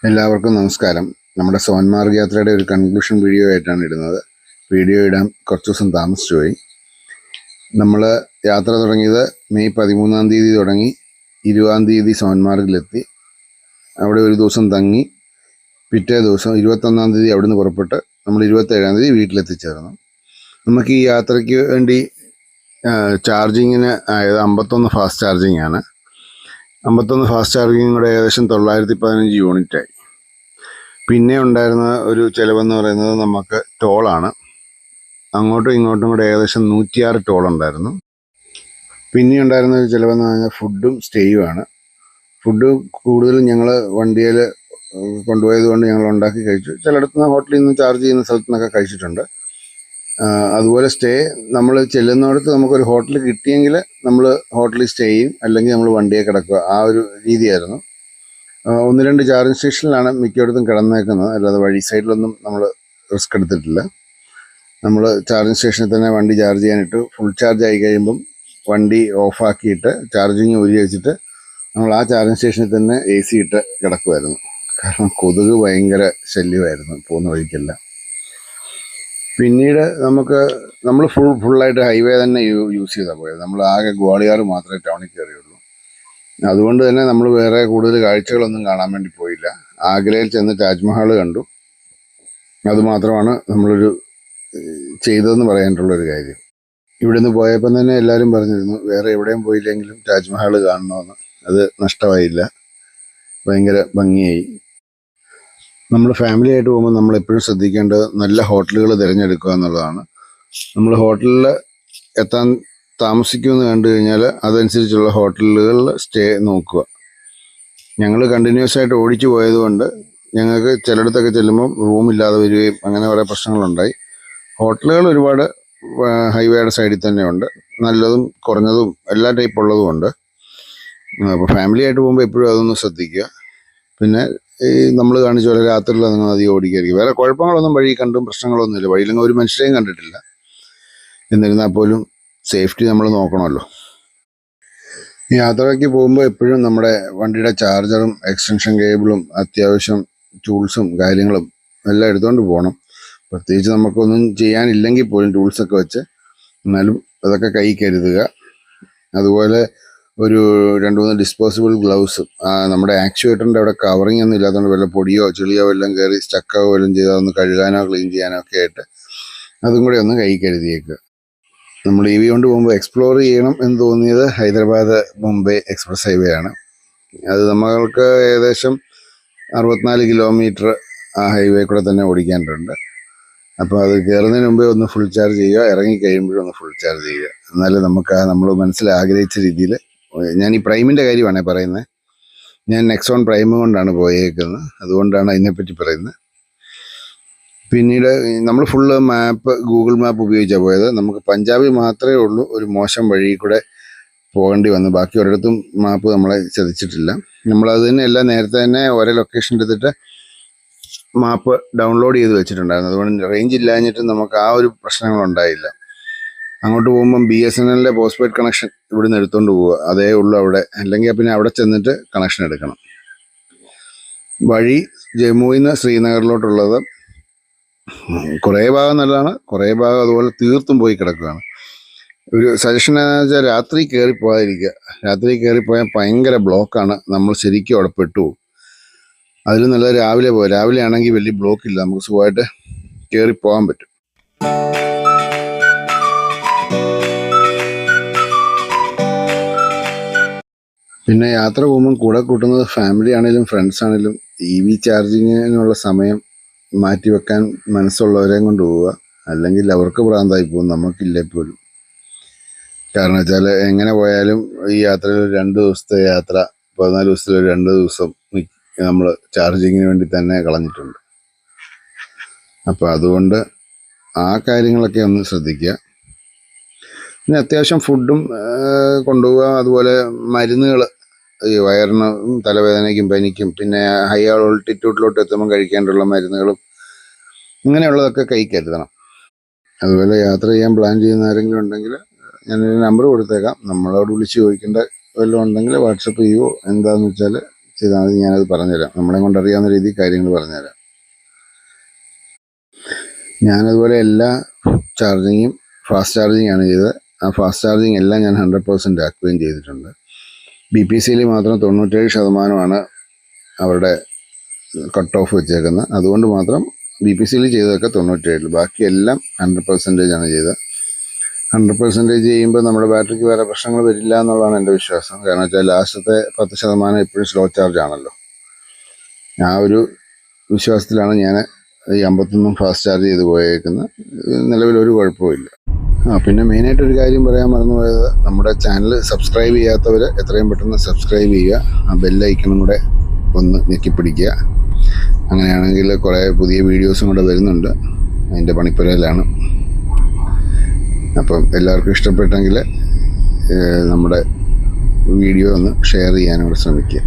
എല്ലാവർക്കും നമസ്കാരം. നമ്മുടെ സോൻമാർഗ് യാത്രയുടെ ഒരു കൺക്ലൂഷൻ വീഡിയോ ആയിട്ടാണ് ഇടുന്നത്. വീഡിയോ ഇടാൻ കുറച്ച് ദിവസം താമസിച്ചു പോയി. നമ്മൾ യാത്ര തുടങ്ങിയത് മെയ് 13 തീയതി തുടങ്ങി 20 തീയതി സോൻമാർഗിലെത്തി. അവിടെ ഒരു ദിവസം തങ്ങി പിറ്റേ ദിവസം 21 തീയതി അവിടെ നിന്ന് പുറപ്പെട്ട് നമ്മൾ 27 തീയതി വീട്ടിലെത്തിച്ചേർന്നു. നമുക്ക് ഈ യാത്രയ്ക്ക് വേണ്ടി ചാർജിങ്ങിന് ആയത് 51 ഫാസ്റ്റ് ചാർജിങ് ആണ്. 51 ഫാസ്റ്റ് ചാർജിങ് കൂടെ ഏകദേശം 915 യൂണിറ്റായി. പിന്നെ ഉണ്ടായിരുന്ന ഒരു ചിലവെന്ന് പറയുന്നത് നമുക്ക് ടോളാണ്. അങ്ങോട്ടും ഇങ്ങോട്ടും കൂടെ ഏകദേശം 106 ടോൾ ഉണ്ടായിരുന്നു. പിന്നെ ഉണ്ടായിരുന്ന ഒരു ചിലവെന്ന് പറഞ്ഞാൽ ഫുഡും സ്റ്റേയുമാണ്. ഫുഡ് കൂടുതലും ഞങ്ങൾ വണ്ടിയിൽ കൊണ്ടുപോയത് കൊണ്ട് ഞങ്ങൾ ഉണ്ടാക്കി കഴിച്ചു. ചിലയിടത്ത് നിന്ന് ഹോട്ടലിൽ നിന്ന് ചാർജ് ചെയ്യുന്ന സ്ഥലത്തു നിന്നൊക്കെ കഴിച്ചിട്ടുണ്ട്. അതുപോലെ സ്റ്റേ നമ്മൾ ചെല്ലുന്നിടത്ത് നമുക്കൊരു ഹോട്ടൽ കിട്ടിയെങ്കിൽ നമ്മൾ ഹോട്ടലിൽ സ്റ്റേ ചെയ്യും, അല്ലെങ്കിൽ നമ്മൾ വണ്ടിയെ കിടക്കുക. ആ ഒരു രീതിയായിരുന്നു. 1-2 ചാർജിങ് സ്റ്റേഷനിലാണ് മിക്കയിടത്തും കിടന്നേക്കുന്നത്, അല്ലാതെ വഴി സൈഡിലൊന്നും നമ്മൾ റിസ്ക് എടുത്തിട്ടില്ല. നമ്മൾ ചാർജിങ് സ്റ്റേഷനിൽ തന്നെ വണ്ടി ചാർജ് ചെയ്യാനിട്ട് ഫുൾ ചാർജ് ആയി കഴിയുമ്പം വണ്ടി ഓഫാക്കിയിട്ട് ചാർജിങ് ഊരി വെച്ചിട്ട് നമ്മൾ ആ ചാർജിങ് സ്റ്റേഷനിൽ തന്നെ AC ഇട്ട് കിടക്കുമായിരുന്നു. കാരണം കൊതുക് ഭയങ്കര ശല്യമായിരുന്നു പോകുന്ന വഴിക്കെല്ലാം. പിന്നീട് നമ്മൾ ഫുള്ളായിട്ട് ഹൈവേ തന്നെ യൂസ് ചെയ്താൽ പോയത്. നമ്മൾ ആകെ ഗ്വാളിയാർ മാത്രമേ ടൗണിൽ കയറിയുള്ളൂ. അതുകൊണ്ട് തന്നെ നമ്മൾ വേറെ കൂടുതൽ കാഴ്ചകളൊന്നും കാണാൻ വേണ്ടി പോയില്ല. ആഗ്രയിൽ ചെന്ന് താജ്മഹൽ കണ്ടു. അതുമാത്രമാണ് നമ്മളൊരു ചെയ്തതെന്ന് പറയാനുള്ളൊരു കാര്യം. ഇവിടുന്ന് പോയപ്പം തന്നെ എല്ലാവരും പറഞ്ഞിരുന്നു വേറെ എവിടെയും പോയില്ലെങ്കിലും താജ്മഹൽ കാണണമെന്ന്. അത് നഷ്ടമായില്ല, ഭയങ്കര ഭംഗിയായി. നമ്മൾ ഫാമിലി ആയിട്ട് പോകുമ്പോൾ നമ്മൾ എപ്പോഴും ശ്രദ്ധിക്കേണ്ടത് നല്ല ഹോട്ടലുകൾ തിരഞ്ഞെടുക്കുക എന്നുള്ളതാണ്. നമ്മൾ ഹോട്ടലിൽ എത്താൻ താമസിക്കുമെന്ന് കണ്ടു കഴിഞ്ഞാൽ അതനുസരിച്ചുള്ള ഹോട്ടലുകളിൽ സ്റ്റേ നോക്കുക. ഞങ്ങൾ കണ്ടിന്യൂസ് ആയിട്ട് ഓടിച്ചു പോയതുകൊണ്ട് ഞങ്ങൾക്ക് ചിലയിടത്തൊക്കെ ചെല്ലുമ്പോൾ റൂമില്ലാതെ വരികയും അങ്ങനെ കുറേ പ്രശ്നങ്ങളുണ്ടായി. ഹോട്ടലുകൾ ഒരുപാട് ഹൈവേയുടെ സൈഡിൽ തന്നെയുണ്ട്, നല്ലതും കുറഞ്ഞതും എല്ലാ ടൈപ്പ് ഉള്ളതും ഉണ്ട്. അപ്പോൾ ഫാമിലി ആയിട്ട് പോകുമ്പോൾ എപ്പോഴും അതൊന്ന് ശ്രദ്ധിക്കുക. പിന്നെ ഈ നമ്മൾ കാണിച്ച പോലെ രാത്രിയിൽ നിങ്ങൾ അധികം ഓടിക്കായിരിക്കും. വേറെ കുഴപ്പങ്ങളൊന്നും വഴി കണ്ടും പ്രശ്നങ്ങളൊന്നുമില്ല. വഴിയിലെങ്കിൽ ഒരു മനുഷ്യരെയും കണ്ടിട്ടില്ല. എന്നിരുന്നാൽ പോലും സേഫ്റ്റി നമ്മൾ നോക്കണമല്ലോ. യാത്രയ്ക്ക് പോകുമ്പോൾ എപ്പോഴും നമ്മുടെ വണ്ടിയുടെ ചാർജറും എക്സ്റ്റൻഷൻ കേബിളും അത്യാവശ്യം ടൂൾസും കാര്യങ്ങളും എല്ലാം എടുത്തുകൊണ്ട് പോകണം. പ്രത്യേകിച്ച് നമുക്കൊന്നും ചെയ്യാനില്ലെങ്കിൽ പോലും ടൂൾസൊക്കെ വെച്ച് എന്നാലും അതൊക്കെ കൈ കരുതുക. അതുപോലെ ഒരു 2-3 ഡിസ്പോസിബിൾ ഗ്ലൗസ്. നമ്മുടെ ആക്ച്വേറ്ററിൻ്റെ അവിടെ കവറിങ് ഒന്നും ഇല്ലാത്തതുകൊണ്ട് വല്ല പൊടിയോ ചെളിയോ എല്ലാം കയറി സ്റ്റക്കാവോ എല്ലാം ചെയ്താൽ ഒന്ന് കഴുകാനോ ക്ലീൻ ചെയ്യാനോ ഒക്കെ ആയിട്ട് അതും കൂടെ ഒന്ന് കൈ കരുതിയേക്കുക. നമ്മൾ EV കൊണ്ട് പോകുമ്പോൾ എക്സ്പ്ലോർ ചെയ്യണം എന്ന് തോന്നിയത് ഹൈദരാബാദ് മുംബൈ എക്സ്പ്രസ് ഹൈവേ ആണ്. അത് നമ്മൾക്ക് ഏകദേശം 64 കിലോമീറ്റർ ആ ഹൈവേ കൂടെ തന്നെ ഓടിക്കാനുണ്ട്. അപ്പോൾ അത് കയറുന്നതിന് മുമ്പേ ഒന്ന് ഫുൾ ചാർജ് ചെയ്യുക, ഇറങ്ങി കഴിയുമ്പോഴും ഒന്ന് ഫുൾ ചാർജ് ചെയ്യുക. എന്നാലും നമുക്ക് നമ്മൾ മനസ്സിൽ ആഗ്രഹിച്ച രീതിയിൽ. ഞാൻ ഈ പ്രൈമിൻ്റെ കാര്യമാണ് പറയുന്നത്. ഞാൻ നെക്സോൺ പ്രൈം കൊണ്ടാണ് പോയേക്കുന്നത്, അതുകൊണ്ടാണ് അതിനെപ്പറ്റി പറയുന്നത്. പിന്നീട് നമ്മൾ ഫുള്ള് ഗൂഗിൾ മാപ്പ് ഉപയോഗിച്ചാണ് പോയത്. നമുക്ക് പഞ്ചാബിൽ മാത്രമേ ഉള്ളൂ ഒരു മോശം വഴി കൂടെ പോകേണ്ടി വന്നു. ബാക്കി ഒരിടത്തും മാപ്പ് നമ്മളെ ചതിച്ചിട്ടില്ല. നമ്മളത് തന്നെ എല്ലാം നേരത്തെ തന്നെ ഒരേ ലൊക്കേഷൻ എടുത്തിട്ട് മാപ്പ് ഡൗൺലോഡ് ചെയ്ത് വെച്ചിട്ടുണ്ടായിരുന്നു. അതുകൊണ്ട് റേഞ്ച് ഇല്ലാഞ്ഞിട്ട് നമുക്ക് ആ ഒരു പ്രശ്നങ്ങളുണ്ടായില്ല. അങ്ങോട്ട് പോകുമ്പം BSNL പോസ്റ്റ് പെയ്ഡ് കണക്ഷൻ ഇവിടുന്ന് എടുത്തുകൊണ്ട് പോവുക, അതേ ഉള്ളൂ അവിടെ. അല്ലെങ്കിൽ പിന്നെ അവിടെ ചെന്നിട്ട് കണക്ഷൻ എടുക്കണം. വഴി ജമ്മുവിൽ നിന്ന് ശ്രീനഗറിലോട്ടുള്ളത് കുറേ ഭാഗം നല്ലതാണ്, കുറേ ഭാഗം അതുപോലെ തീർത്തും പോയി കിടക്കുകയാണ്. ഒരു സജഷൻ എന്താണെന്ന് വെച്ചാൽ രാത്രി കയറി പോകാതിരിക്കുക. രാത്രി കയറിപ്പോയാൽ ഭയങ്കര ബ്ലോക്കാണ്, നമ്മൾ ശരിക്കും അവിടെ പെട്ടുപോകും. അതിൽ നല്ലത് രാവിലെ പോകാം. രാവിലെ ആണെങ്കിൽ വലിയ ബ്ലോക്കില്ല, നമുക്ക് സുഖമായിട്ട് കയറി പോകാൻ പറ്റും. പിന്നെ യാത്ര പോകുമ്പം കൂടെ കൂട്ടുന്നത് ഫാമിലി ആണെങ്കിലും ഫ്രണ്ട്സ് ആണെങ്കിലും EV ചാർജിങ്ങിനുള്ള സമയം മാറ്റി വെക്കാൻ മനസ്സുള്ളവരെയും കൊണ്ട് പോവുക. അല്ലെങ്കിൽ അവർക്ക് ഭ്രാന്തായി പോകും, നമുക്കില്ലേ പോലും. കാരണം വെച്ചാൽ എങ്ങനെ പോയാലും ഈ യാത്രയിൽ 2 ദിവസത്തെ യാത്ര, 14 ദിവസത്തിൽ 2 ദിവസം നമ്മൾ ചാർജിങ്ങിന് വേണ്ടി തന്നെ കളഞ്ഞിട്ടുണ്ട്. അപ്പോൾ അതുകൊണ്ട് ആ കാര്യങ്ങളൊക്കെ ഒന്ന് ശ്രദ്ധിക്കുക. പിന്നെ അത്യാവശ്യം ഫുഡും കൊണ്ടുപോവുക. അതുപോലെ മരുന്നുകൾ, ഈ വയറിനും തലവേദനയ്ക്കും പനിക്കും പിന്നെ ഹൈ ഓൾട്ടിറ്റ്യൂഡിലോട്ട് എത്തുമ്പോൾ കഴിക്കേണ്ടുള്ള മരുന്നുകളും ഇങ്ങനെയുള്ളതൊക്കെ കൈ കരുതണം. അതുപോലെ യാത്ര ചെയ്യാൻ പ്ലാൻ ചെയ്യുന്ന ആരെങ്കിലും ഉണ്ടെങ്കിൽ ഞാനൊരു നമ്പർ കൊടുത്തേക്കാം. നമ്മളോട് വിളിച്ച് ചോദിക്കേണ്ട വല്ലതും ഉണ്ടെങ്കിൽ വാട്സപ്പ് ചെയ്യുമോ എന്താണെന്ന് വെച്ചാൽ ചെയ്താൽ മതി. ഞാനത് പറഞ്ഞുതരാം, നമ്മളെ കൊണ്ടറിയാവുന്ന രീതിയിൽ കാര്യങ്ങൾ പറഞ്ഞുതരാം. ഞാനതുപോലെ എല്ലാ ചാർജിങ്ങും ഫാസ്റ്റ് ചാർജിങ് ആണ് ചെയ്തത്. ആ ഫാസ്റ്റ് ചാർജിങ് എല്ലാം ഞാൻ 100% ആക്കുകയും ചെയ്തിട്ടുണ്ട്. BPCL മാത്രം 97% അവരുടെ കട്ട് ഓഫ് വെച്ചേക്കുന്നത്. അതുകൊണ്ട് മാത്രം BPCL ചെയ്തതൊക്കെ 97, ബാക്കിയെല്ലാം 100% ആണ് ചെയ്തത്. 100% ചെയ്യുമ്പോൾ നമ്മുടെ ബാറ്ററിക്ക് വേറെ പ്രശ്നങ്ങൾ വരില്ല എന്നുള്ളതാണ് എൻ്റെ വിശ്വാസം. കാരണം വെച്ചാൽ ലാസ്റ്റത്തെ 10% എപ്പോഴും സ്ലോ ചാർജ് ആണല്ലോ. ആ ഒരു വിശ്വാസത്തിലാണ് ഞാൻ ഈ 51 ഫാസ്റ്റ് ചാർജ് ചെയ്ത് പോയേക്കുന്നത്. നിലവിലൊരു കുഴപ്പമില്ല. പിന്നെ മെയിനായിട്ടൊരു കാര്യം പറയാൻ മറന്നുപോയത്, നമ്മുടെ ചാനൽ സബ്സ്ക്രൈബ് ചെയ്യാത്തവർ എത്രയും പെട്ടെന്ന് സബ്സ്ക്രൈബ് ചെയ്യുക. ആ ബെല്ലൈക്കണും കൂടെ ഒന്ന് ഞെക്കിപ്പിടിക്കുക. അങ്ങനെയാണെങ്കിൽ കുറേ പുതിയ വീഡിയോസും കൂടെ വരുന്നുണ്ട്, അതിൻ്റെ പണിപ്പുരയിലാണ്. അപ്പം എല്ലാവർക്കും ഇഷ്ടപ്പെട്ടെങ്കിൽ നമ്മുടെ വീഡിയോ ഒന്ന് ഷെയർ ചെയ്യാനും കൂടെ ശ്രമിക്കുക.